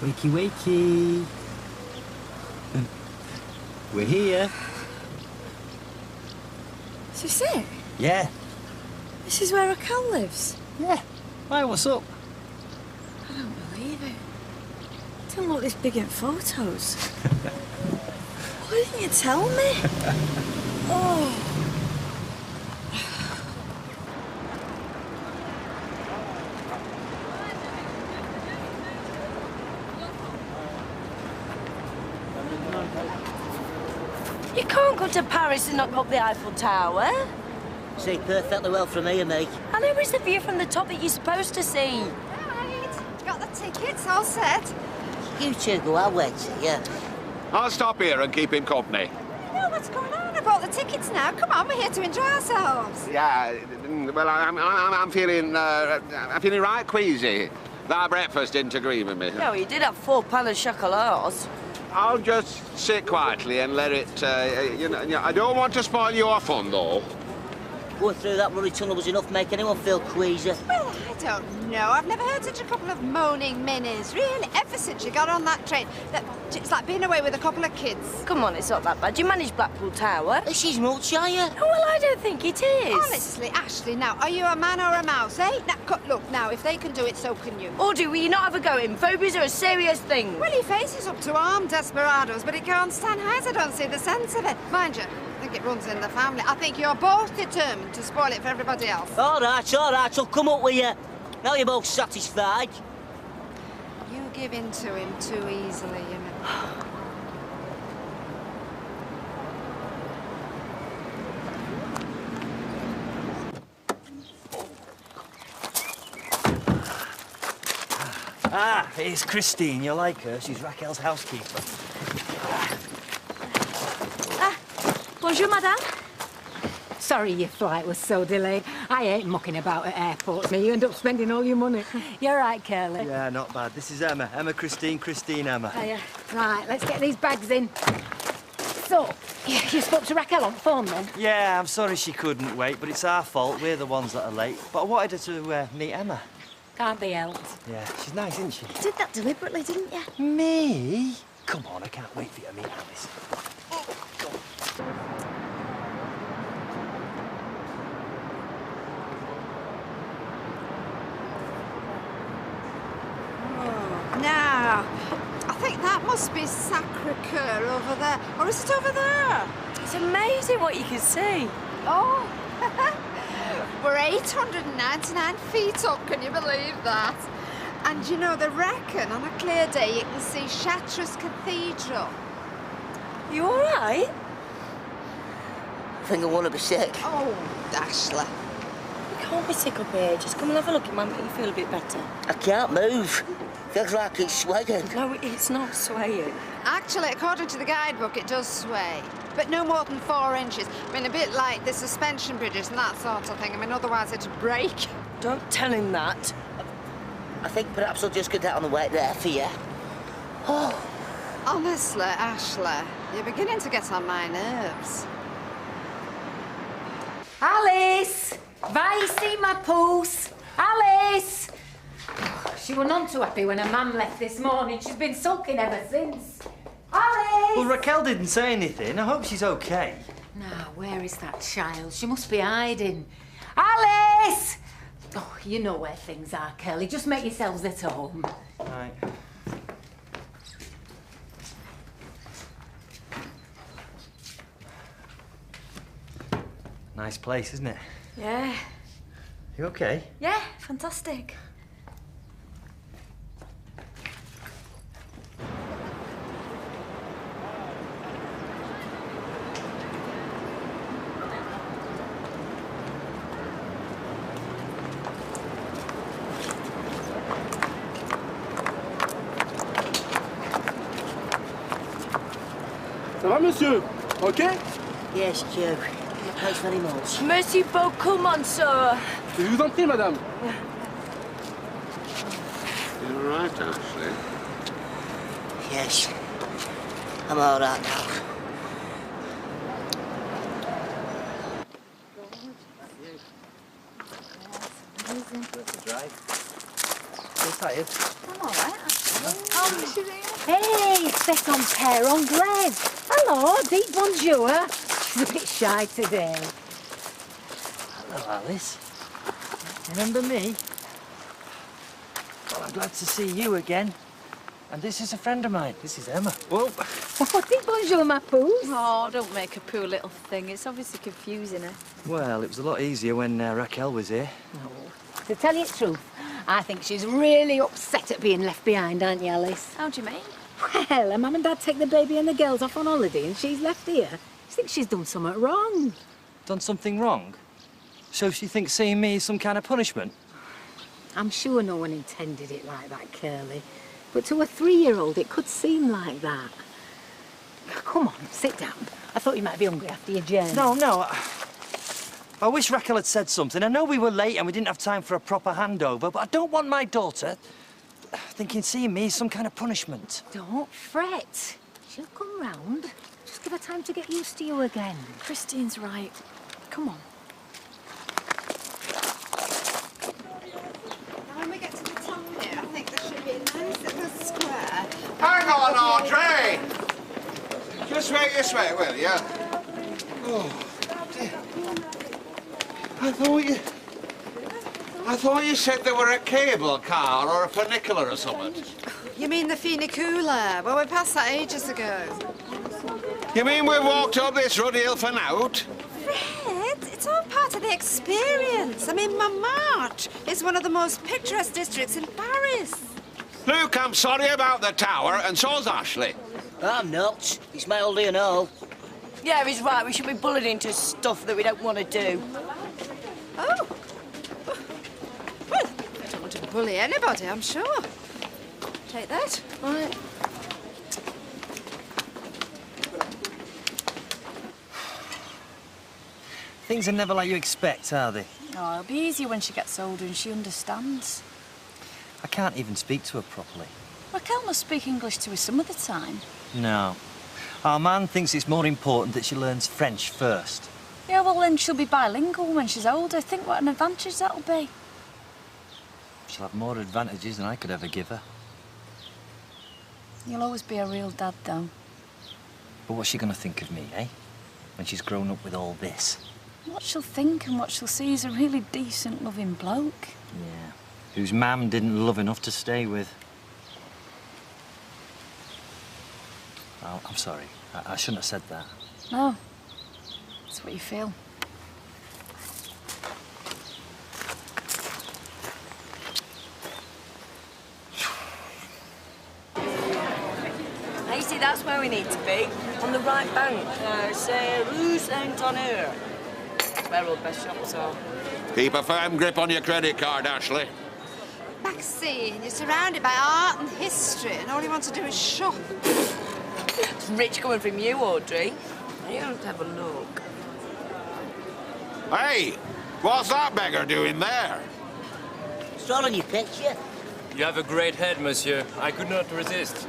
Wakey, wakey. We're here. Is this it? Yeah. This is where Raquel lives? Yeah. Why, what's up? I don't believe it. It don't look this big in photos. Why didn't you tell me? Oh. You can't go to Paris and not go up the Eiffel Tower. See perfectly well from here, mate. And it was the view from the top that you're supposed to see. Right, got the tickets all set. You two go, I'll wait for you. I'll stop here and keep him company. You know what's going on? I bought the tickets now. Come on, we're here to enjoy ourselves. Yeah, well, I'm feeling right queasy. That breakfast didn't agree with me. No, you did have 4 pain of chocolats. I'll just sit quietly and let it, you know, I don't want to spoil your fun, though. Going through that bloody tunnel was enough to make anyone feel queasy. Well, I don't know. I've never heard such a couple of moaning minis, really, ever since you got on that train. It's like being away with a couple of kids. Come on, it's not that bad. You managed Blackpool Tower. She's much, are you? Oh, well, I don't think it is. Honestly, Ashley, now, are you a man or a mouse, eh? Now, look, now, if they can do it, so can you. Audrey, will you not have a go at him? Phobias are a serious thing. Well, he faces up to armed desperados, but he can't stand heights. I don't see the sense of it. Mind you, I think it runs in the family. I think you're both determined to spoil it for everybody else. All right, I'll come up with you. Now you're both satisfied. You give in to him too easily, you know. Ah, it's Christine. You like her? She's Raquel's housekeeper. Bonjour, madame. Sorry your flight was so delayed. I hate mucking about at airports. You end up spending all your money. You're right, Curly. Yeah, not bad. This is Emma. Emma, Christine, Christine, Emma. Oh, yeah. Right, let's get these bags in. So, you spoke to Raquel on the phone, then? Yeah, I'm sorry she couldn't wait, but it's our fault. We're the ones that are late. But I wanted her to meet Emma. Can't be helped. Yeah, she's nice, isn't she? You did that deliberately, didn't you? Me? Come on, I can't wait for you to meet Alice. Now, I think that must be Sacre-Cœur over there. Or is it over there? It's amazing what you can see. Oh, we're 899 feet up, can you believe that? And you know, they reckon on a clear day you can see Chartres Cathedral. You all right? I think I want to be sick. Oh, Ashley. You can't be sick up here. Just come and have a look. It might make you feel a bit better. I can't move. Feels like it's swaying. No, it's not swaying. Actually, according to the guidebook, it does sway. But no more than 4 inches. I mean, a bit like the suspension bridges and that sort of thing. I mean, otherwise it'd break. Don't tell him that. I think perhaps I'll just get that on the way there for you. Oh. Honestly, Ashley, you're beginning to get on my nerves. Alice! Vai see my puss? Alice! She was none too happy when her mum left this morning. She's been sulking ever since. Alice! Well, Raquel didn't say anything. I hope she's okay. Now, where is that child? She must be hiding. Alice! Oh, you know where things are, Curly. Just make yourselves at home. Right. Nice place, isn't it? Yeah. You okay? Yeah, fantastic. Ça va, monsieur? OK? Yes, Joe. Thanks very much. Merci beaucoup, monsieur. Je vous en prie, madame. You all right, Ashley? Yes. I'm all right now. You tired? I'm all right, actually. Oh, she's here. Hey, c'est son père anglais. Hello, dites bonjour. She's a bit shy today. Hello, Alice. Remember me? Well, I'm glad to see you again. And this is a friend of mine. This is Emma. Whoa. Oh, dites bonjour, ma pouce. Oh, don't make a poor little thing. It's obviously confusing her. Well, it was a lot easier when Raquel was here. To tell you the truth, I think she's really upset at being left behind, aren't you, Alice? How do you mean? Well, her mum and dad take the baby and the girls off on holiday and she's left here. She thinks she's done something wrong. Done something wrong? So she thinks seeing me is some kind of punishment? I'm sure no one intended it like that, Curly. But to a 3-year-old, it could seem like that. Come on, sit down. I thought you might be hungry after your journey. No. I wish Raquel had said something. I know we were late and we didn't have time for a proper handover, but I don't want my daughter thinking seeing me is some kind of punishment. Don't fret. She'll come round. Just give her time to get used to you again. Christine's right. Come on. Now, when we get to the top here, I think there should be a nice little square. Hang on, Audrey! Just wait this way, will you? Oh, dear. I thought you said there were a cable car or a funicular or something. You mean the funicular? Well, we passed that ages ago. You mean we've walked up this ruddy hill for nought? Fred, it's all part of the experience. I mean, Montmartre is one of the most picturesque districts in Paris. Luke, I'm sorry about the tower, and so's Ashley. I'm not. It's my old and all. Yeah, he's right. We should be bullied into stuff that we don't want to do. Oh. Well, I don't want to bully anybody, I'm sure. Take that. Right. Things are never like you expect, are they? Oh, it'll be easier when she gets older and she understands. I can't even speak to her properly. Raquel must speak English to her some of the time. No. Our man thinks it's more important that she learns French first. Yeah, well, then she'll be bilingual when she's older. Think what an advantage that'll be. She'll have more advantages than I could ever give her. You'll always be a real dad, though. But what's she going to think of me, eh? When she's grown up with all this? What she'll think and what she'll see is a really decent, loving bloke. Yeah. Whose mam didn't love enough to stay with. Oh, I'm sorry. I shouldn't have said that. No. That's what you feel. Now, you see, that's where we need to be. On the right bank. Say, Rue Saint-Honore. Where all the best shops are. Keep a firm grip on your credit card, Ashley. Maxine, you're surrounded by art and history, and all you want to do is shop. It's rich coming from you, Audrey. You don't have a look. Hey, what's that beggar doing there? It's all on your picture. You have a great head, monsieur. I could not resist.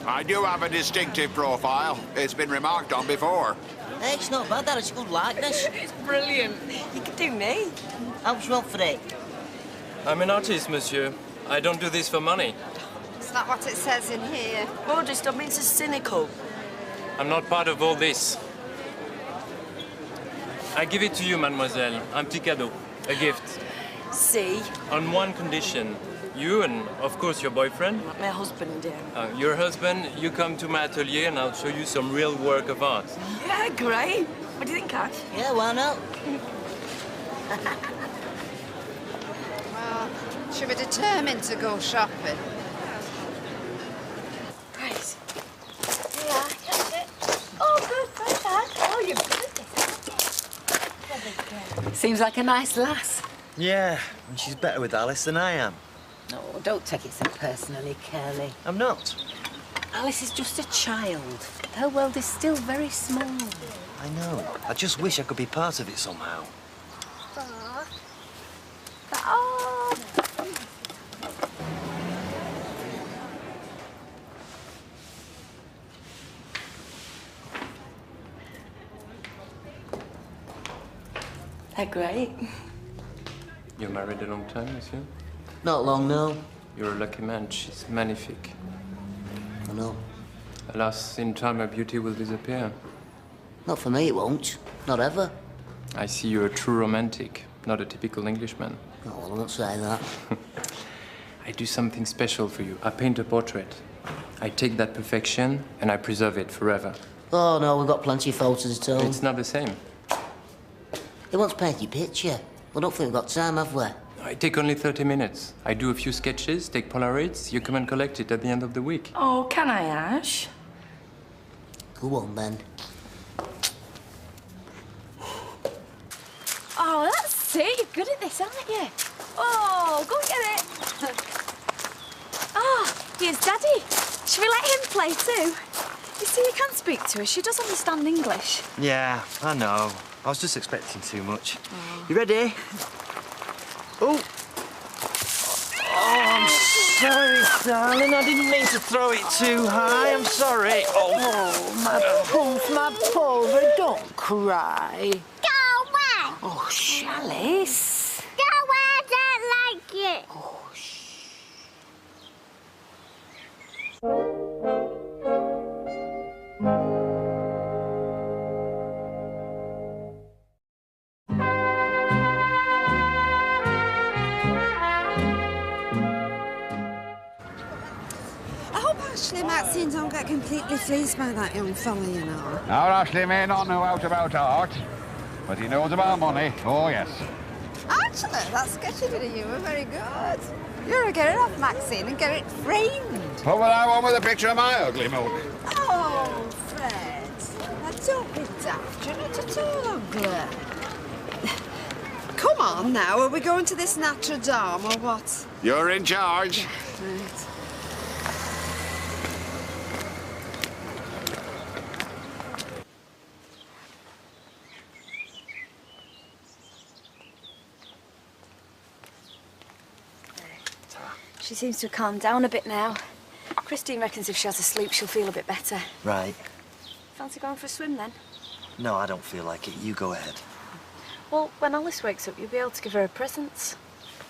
I do have a distinctive profile. It's been remarked on before. Hey, it's not bad, that. It's a good likeness. It's brilliant. You could do me. How much you want for it? I'm an artist, monsieur. I don't do this for money. It's not what it says in here. Audrey, stop being so cynical. I'm not part of all this. I give it to you, mademoiselle. Un petit cadeau. A gift. See? On one condition. You and, of course, your boyfriend. My husband, dear. Your husband, you come to my atelier and I'll show you some real work of art. Yeah, great. What do you think, Cash? Yeah, why not? Well, she was determined to go shopping. Right. Yeah, oh, good. Thanks, Cash. Oh, you're good. Seems like a nice lass. Yeah, and she's better with Alice than I am. No, don't take it so personally, Curly. I'm not. Alice is just a child. Her world is still very small. I know. I just wish I could be part of it somehow. Oh. They're great. You're married a long time, monsieur? Not long, no. You're a lucky man. She's magnifique. I know. Alas, in time, her beauty will disappear. Not for me, it won't. Not ever. I see you're a true romantic, not a typical Englishman. Oh, well, I won't say that. I do something special for you. I paint a portrait. I take that perfection and I preserve it forever. Oh, no, we've got plenty of photos at home. It's not the same. He wants to paint your picture. I don't think we've got time, have we? I take only 30 minutes. I do a few sketches, take Polaroids. You come and collect it at the end of the week. Oh, can I, Ash? Go on, then. Oh, that's it. You're good at this, aren't you? Oh, go and get it. Oh, here's Daddy. Should we let him play too? You see, you can speak to her. She does understand English. Yeah, I know. I was just expecting too much. You ready? Oh. Oh, I'm sorry, darling. I didn't mean to throw it too high. I'm sorry. Oh, my Pulver, don't cry. Go away! Oh, Alice. Go away, I don't like it. Oh, shh. I hope Ashley and Maxine don't get completely fleeced by that young fella, you know. Now, Ashley may not know out about art, but he knows about money. Oh, yes. Actually, that sketchy bit of humour, very good. You're a get it off, Maxine, and get it framed. What will I want with a picture of my ugly mug? Oh, Fred. Now, don't be daft. You're not at all ugly. Come on, now. Are we going to this Notre Dame or what? You're in charge. Right. She seems to have calmed down a bit now. Christine reckons if she has a sleep, she'll feel a bit better. Right. Fancy going for a swim then? No, I don't feel like it. You go ahead. Well, when Alice wakes up, you'll be able to give her her presents.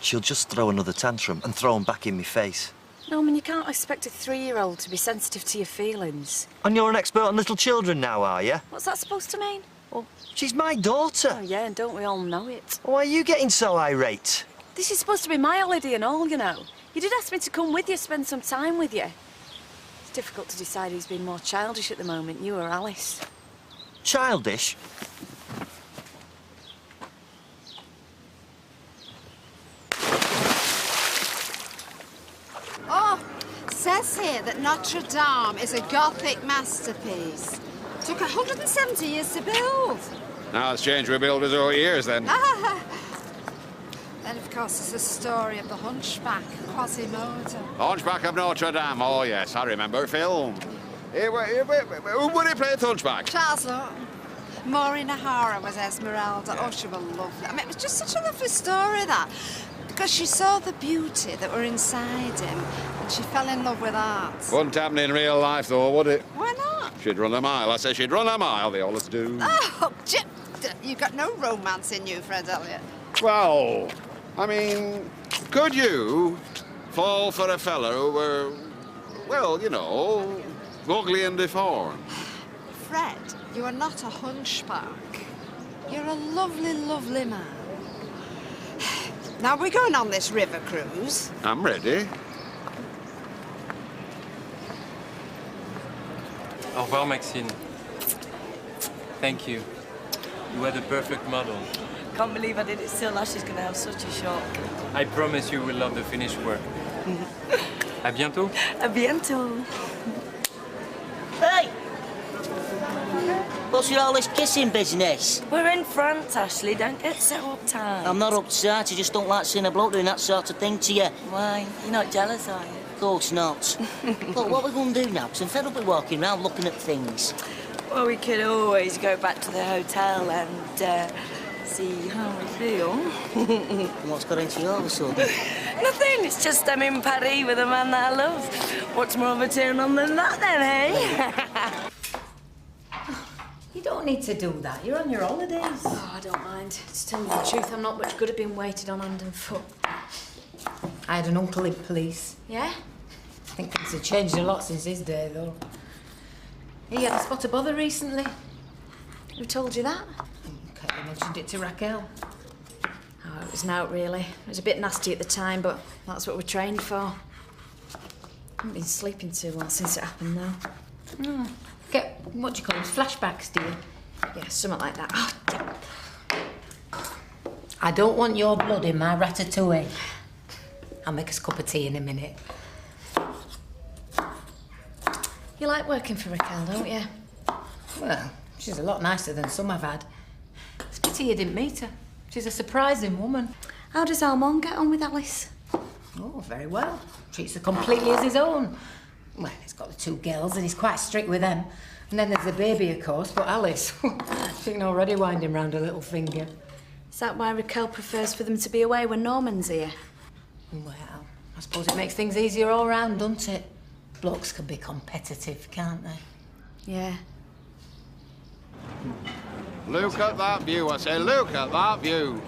She'll just throw another tantrum and throw them back in my face. No, I mean, you can't expect a 3-year-old to be sensitive to your feelings. And you're an expert on little children now, are you? What's that supposed to mean? Well, she's my daughter. Oh, yeah, and don't we all know it? Why are you getting so irate? This is supposed to be my holiday and all, you know. You did ask me to come with you, spend some time with you. It's difficult to decide who's been more childish at the moment, you or Alice. Childish? Oh, says here that Notre Dame is a Gothic masterpiece. Took 170 years to build. Now it's changed with builders over years, then. Then, of course, there's the story of the hunchback, Quasimodo. Hunchback of Notre Dame. Oh, yes, I remember film. Who would he play the hunchback? Charles Lawton. Maureen O'Hara was Esmeralda. Oh, she was lovely. I mean, it was just such a lovely story, that. Because she saw the beauty that were inside him, and she fell in love with art. Wouldn't happen in real life, though, would it? Why not? She'd run a mile. I say she'd run a mile. They always do. Oh, you've got no romance in you, Fred Elliot. Well, I mean, could you fall for a fellow who were, well, you know, ugly and deformed? Fred, you are not a hunchback. You're a lovely, lovely man. Now, we're going on this river cruise. I'm ready. Au revoir, Maxine. Thank you. You are the perfect model. Can't believe I did it still. Ashley's going to have such a shock. I promise you will love the finished work. À bientôt. À bientôt. Hey! What's with all this kissing business? We're in France, Ashley. Don't get so uptight. I'm not upset. I just don't like seeing a bloke doing that sort of thing to you. Why? You're not jealous, are you? Of course not. Look, what are we going to do now? Because I'm fed up with walking around looking at things. Well, we could always go back to the hotel and see how we feel. What's got into you all of a sudden? Nothing. It's just I'm in Paris with a man that I love. What's more of a turn on than that, then, hey? You don't need to do that. You're on your holidays. Oh, I don't mind. To tell you the truth, I'm not much good at being waited on hand and foot. I had an uncle in police. Yeah? I think things have changed a lot since his day, though. He had a spot of bother recently. Who told you that? I mentioned it to Raquel. Oh, it was an out, really. It was a bit nasty at the time, but that's what we're trained for. I haven't been sleeping too well since it happened, though. Oh. Get, what do you call them, flashbacks, do you? Yeah, something like that. Oh, damn. I don't want your blood in my ratatouille. I'll make us a cup of tea in a minute. You like working for Raquel, don't you? Well, she's a lot nicer than some I've had. It's a pity you didn't meet her. She's a surprising woman. How does Armand get on with Alice? Oh, very well. Treats her completely as his own. Well, he's got the 2 girls and he's quite strict with them. And then there's the baby, of course, but Alice, she can already wind him round her little finger. Is that why Raquel prefers for them to be away when Norman's here? Well, I suppose it makes things easier all round, doesn't it? Blokes can be competitive, can't they? Yeah. Look at that view, I say, look at that view.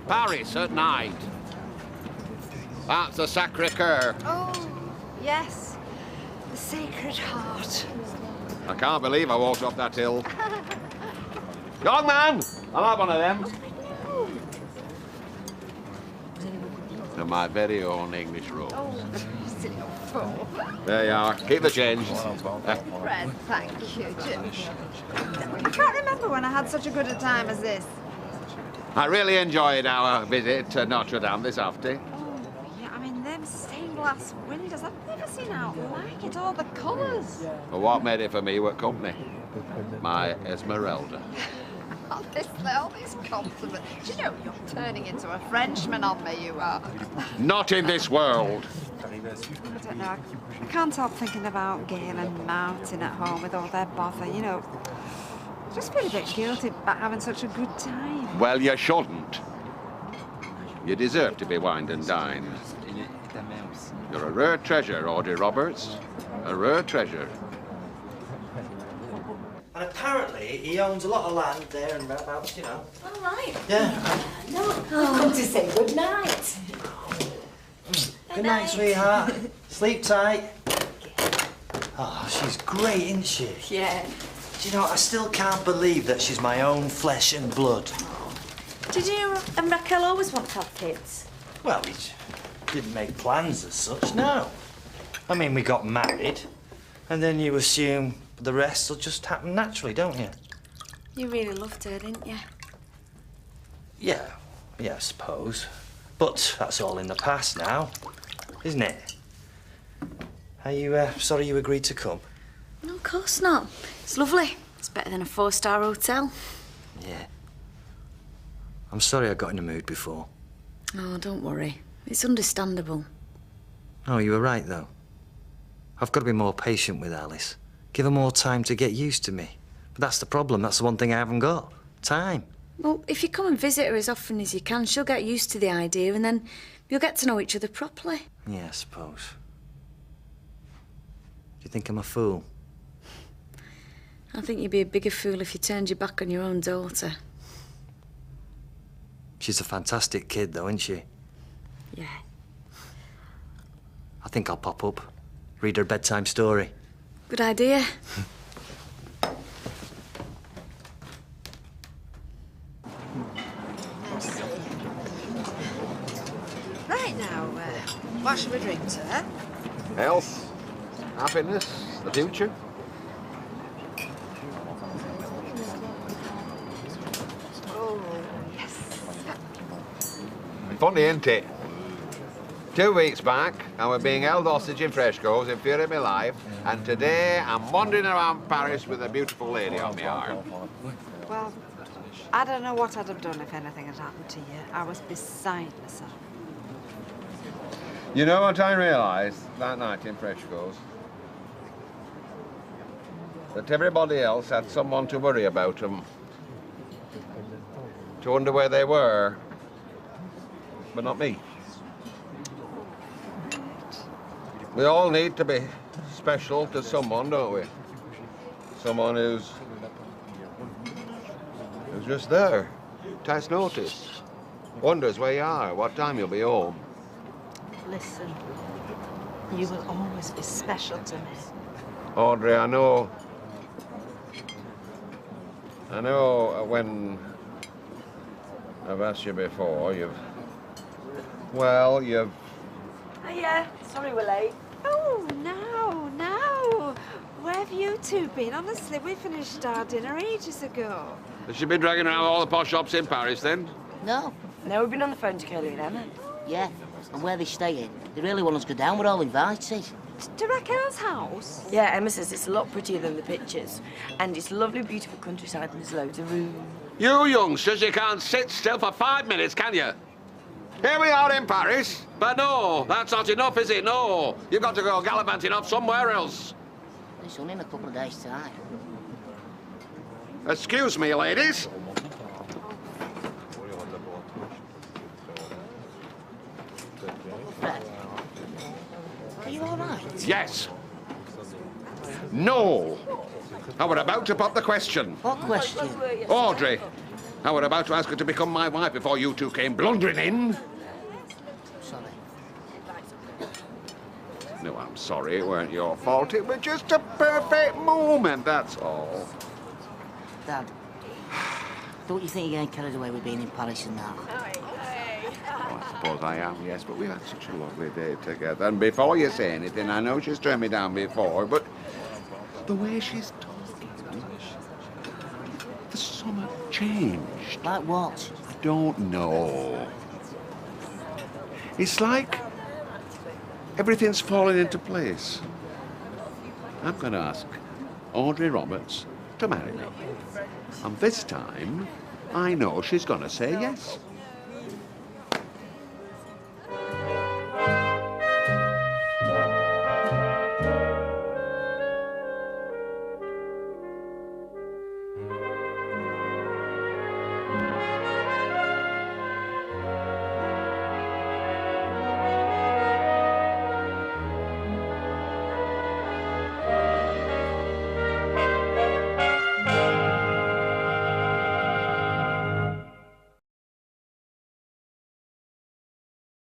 Paris at night. That's the Sacré-Cœur. Oh, yes. The Sacred Heart. I can't believe I walked up that hill. Young man, I'll have one of them. To my very own English rose. Oh, silly old fool. There you are. Keep the change. Fred, thank you, Jim. I can't remember when I had such a good a time as this. I really enjoyed our visit to Notre Dame this afternoon. Oh, yeah, I mean, them stained glass windows, I've never seen out like it, all the colours. But what made it for me were company. My Esmeralda. All these compliments. Do you know, you're turning into a Frenchman on me, you are. Not in this world. I don't know, I can't help thinking about Gail and Martin at home with all their bother, you know. I just feel a bit guilty about having such a good time. Well, you shouldn't. You deserve to be wined and dined. You're a rare treasure, Audrey Roberts. A rare treasure. And apparently he owns a lot of land there and thereabouts, you know. All right. Yeah. No, I've come to say good night. Good night, sweetheart. Sleep tight. Oh, she's great, isn't she? Yeah. Do you know, I still can't believe that she's my own flesh and blood. Did you and Raquel always want to have kids? Well, we didn't make plans as such, no. I mean, we got married, and then you assume the rest will just happen naturally, don't you? You really loved her, didn't you? Yeah, I suppose. But that's all in the past now, isn't it? Are you sorry you agreed to come? No, of course not. It's lovely. It's better than a 4-star hotel. Yeah. I'm sorry I got in the mood before. Oh, don't worry. It's understandable. Oh, you were right, though. I've got to be more patient with Alice. Give her more time to get used to me. But that's the problem. That's the one thing I haven't got. Time. Well, if you come and visit her as often as you can, she'll get used to the idea and then you'll get to know each other properly. Yeah, I suppose. Do you think I'm a fool? I think you'd be a bigger fool if you turned your back on your own daughter. She's a fantastic kid, though, isn't she? Yeah. I think I'll pop up, read her a bedtime story. Good idea. Right now, what should we drink, sir? Health, happiness, the future. Oh, yes. Funny, isn't it? 2 weeks back, I was being held hostage in Fresco's in fear of my life, and today I'm wandering around Paris with a beautiful lady on my arm. Well, I don't know what I'd have done if anything had happened to you. I was beside myself. You know what I realised that night in Fresco's? That everybody else had someone to worry about them, to wonder where they were, but not me. We all need to be special to someone, don't we? Someone who's just there, takes notice, wonders where you are, what time you'll be home. Listen, you will always be special to me. Audrey, I know when I've asked you before, you've... Well, you've... Oh, yeah. Sorry we're late. Oh, no. Where have you two been? Honestly, we finished our dinner ages ago. Has she been dragging around all the posh shops in Paris, then? No. No, we've been on the phone to Curly and Emma. Yeah, and where they staying? They really want us to go down, we're all invited. To Raquel's house? Yeah, Emma says it's a lot prettier than the pictures. And it's lovely, beautiful countryside and there's loads of room. You youngsters, you can't sit still for 5 minutes, can you? Here we are in Paris, but no, that's not enough, is it? No, you've got to go gallivanting off somewhere else. It's only in a couple of days' time. Excuse me, ladies. Fred, are you all right? Yes. No. I were about to pop the question. What question? Audrey, I were about to ask her to become my wife before you two came blundering in. Sorry. No, I'm sorry, it weren't your fault. It was just a perfect moment, that's all. Dad, don't you think you're getting carried away with being in Paris and that? Oh, I suppose I am, yes, but we've had such a lovely day together. And before you say anything, I know she's turned me down before, but the way she's talking, there's something changed. Like what? I don't know. It's like everything's falling into place. I'm going to ask Audrey Roberts to marry me. And this time, I know she's going to say yes.